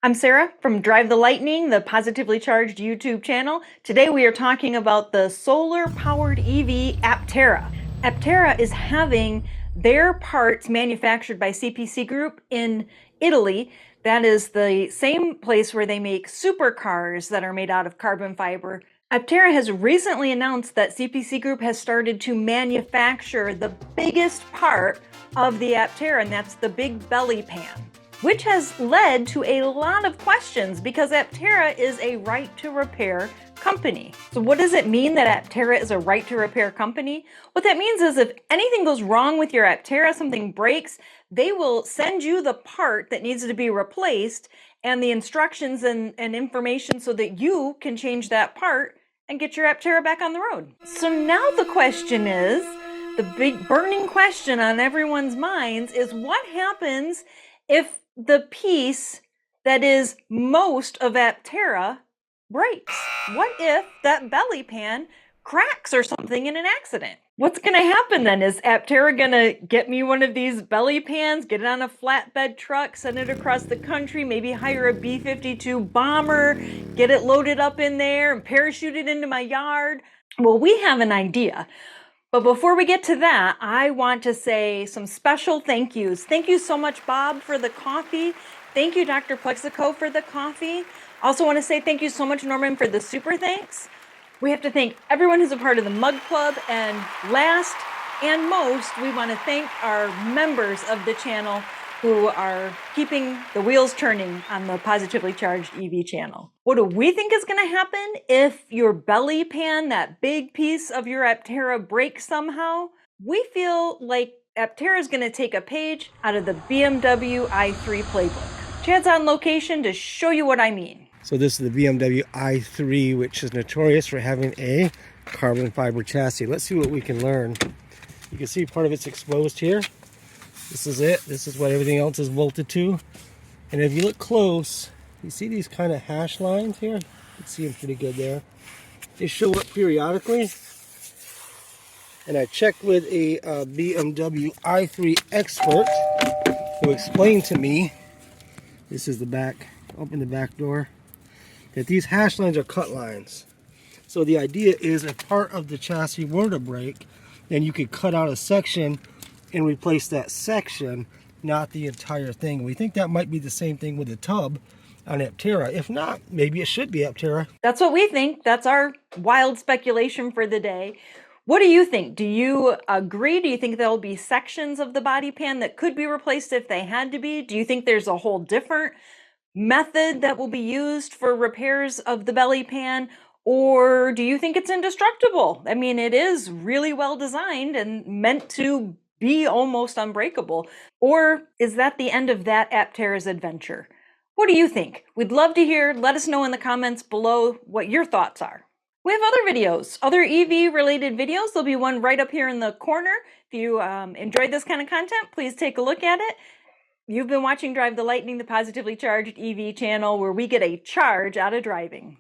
I'm Sarah from Drive the Lightning, the positively charged YouTube channel. Today we are talking about the solar-powered EV Aptera. Aptera is having their parts manufactured by CPC Group in Italy. That is the same place where they make supercars that are made out of carbon fiber. Aptera has recently announced that CPC Group has started to manufacture the biggest part of the Aptera, and that's the big belly pan, which has led to a lot of questions because Aptera is a right to repair company. So what does it mean that Aptera is a right to repair company? What that means is if anything goes wrong with your Aptera, something breaks, they will send you the part that needs to be replaced and the instructions and information so that you can change that part and get your Aptera back on the road. So now the question is, the big burning question on everyone's minds is what happens if the piece that is most of Aptera breaks? What if that belly pan cracks or something in an accident? What's going to happen then? Is Aptera going to get me one of these belly pans, get it on a flatbed truck, send it across the country, maybe hire a B-52 bomber, get it loaded up in there and parachute it into my yard? Well, we have an idea. But before we get to that, I want to say some special thank yous. Thank you so much, Bob, for the coffee. Thank you, Dr. Plexico, for the coffee. Also want to say thank you so much, Norman, for the super thanks. We have to thank everyone who's a part of the Mug Club. And last and most, we want to thank our members of the channel who are keeping the wheels turning on the Positively Charged EV channel. What do we think is going to happen if your belly pan, that big piece of your Aptera, breaks somehow? We feel like Aptera is going to take a page out of the BMW i3 playbook. Chad's on location to show you what I mean. So this is the BMW i3, which is notorious for having a carbon fiber chassis. Let's see what we can learn. You can see part of it's exposed here. This is it. This is what everything else is bolted to. And if you look close, you see these kind of hash lines here? You can see them pretty good there. They show up periodically. And I checked with a BMW i3 expert who explained to me, this is the back, open the back door, that these hash lines are cut lines. So the idea is if part of the chassis were to break, then you could cut out a section and replace that section, not the entire thing. We think that might be the same thing with the tub on Aptera. If not, maybe it should be Aptera. That's what we think. That's our wild speculation for the day. What do you think? Do you agree? Do you think there'll be sections of the body pan that could be replaced if they had to be? Do you think there's a whole different method that will be used for repairs of the belly pan? Or do you think it's indestructible? I mean, it is really well designed and meant to be almost unbreakable. Or is that the end of that Aptera's adventure? What do you think? We'd love to hear. Let us know in the comments below what your thoughts are. We have other videos, other EV related videos. There'll be one right up here in the corner. If you enjoyed this kind of content, please take a look at it. You've been watching Drive the Lightning, the positively charged EV channel where we get a charge out of driving.